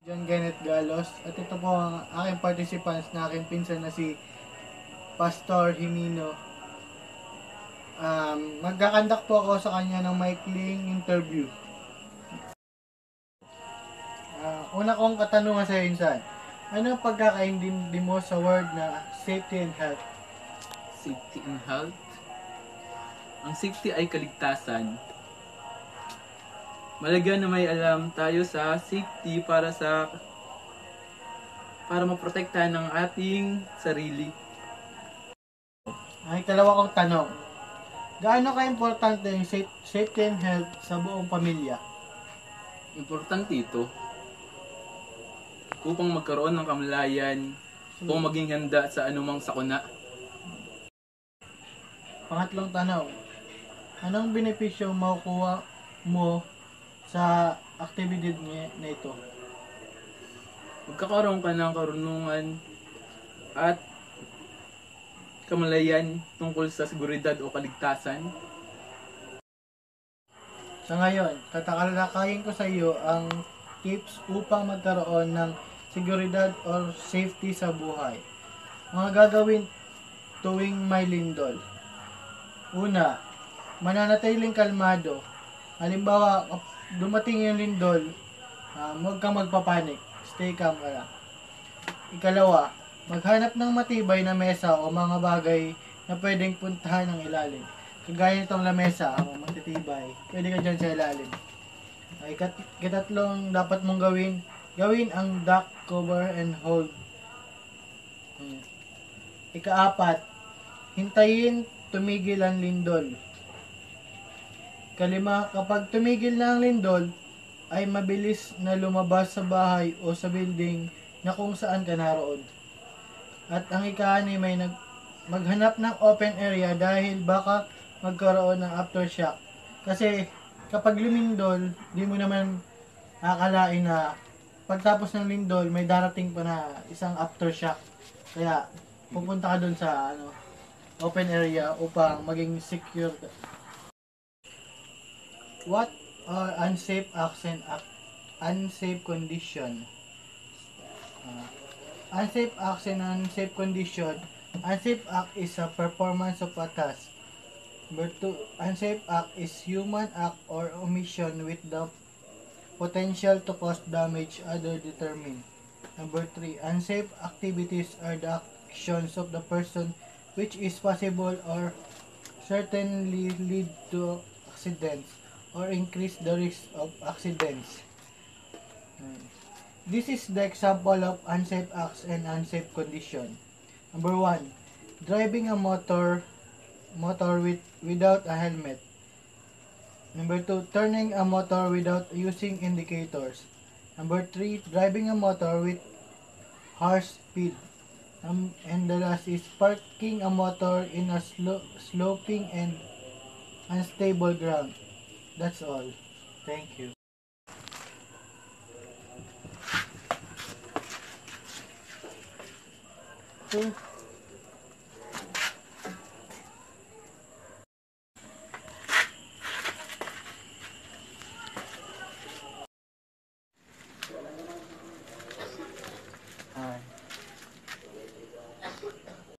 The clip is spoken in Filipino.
John Kenneth Galos at ito po ang aking participants na aking pinsan na si Pastor Himino. Magkakandak po ako sa kanya ng maikling interview. Una kong katanungan sa insan, ano ang pagkakaintindi mo sa word na safety and health? Safety and health. Ang safety ay kaligtasan. Malaga na may alam tayo sa safety para maprotektahan ng ating sarili. Ang ikalawa kong tanong, gaano ka-importante yung safety and health sa buong pamilya? Importante ito upang magkaroon ng kamalayan, upang maging handa sa anumang sakuna. Pangatlong tanong, anong benepisyo makukuha mo sa aktibidad na ito? Magkakaroon ka ng karunungan at kamalayan tungkol sa seguridad o kaligtasan. Sa ngayon, tatalakayin ko sa iyo ang tips upang magkaroon ng seguridad or safety sa buhay. Mga gagawin tuwing may lindol. Una, mananatiling kalmado. Halimbawa, dumating yung lindol, huwag kang magpapanik. Stay calm ka lang. Ikalawa, maghanap ng matibay na mesa o mga bagay na pwedeng puntahan ng ilalim. Kagaya nitong lamesa, matitibay. Pwede ka dyan sa ilalim. Ikatlong dapat mong gawin ang duck, cover, and hold. Ikaapat, hintayin tumigil ang lindol. Kalima, kapag tumigil na ang lindol, ay mabilis na lumabas sa bahay o sa building na kung saan ka naroon. At ang ika-6 may maghanap ng open area dahil baka magkaroon ng aftershock. Kasi kapag lumindol, di mo naman akalain na pagtapos ng lindol, may darating pa na isang aftershock. Kaya pupunta ka dun sa open area upang maging secure. What are unsafe acts and unsafe condition? Unsafe acts and unsafe condition. Unsafe act is a performance of a task. Number 2, unsafe act is human act or omission with the potential to cause damage other determined. Number 3, unsafe activities are the actions of the person which is possible or certainly lead to accidents or increase the risk of accidents. This is the example of unsafe acts and unsafe condition. Number 1, driving a motor without a helmet. Number 2, turning a motor without using indicators. Number 3, driving a motor with harsh speed. And the last is parking a motor in a sloping and unstable ground. That's all. Thank you. Two.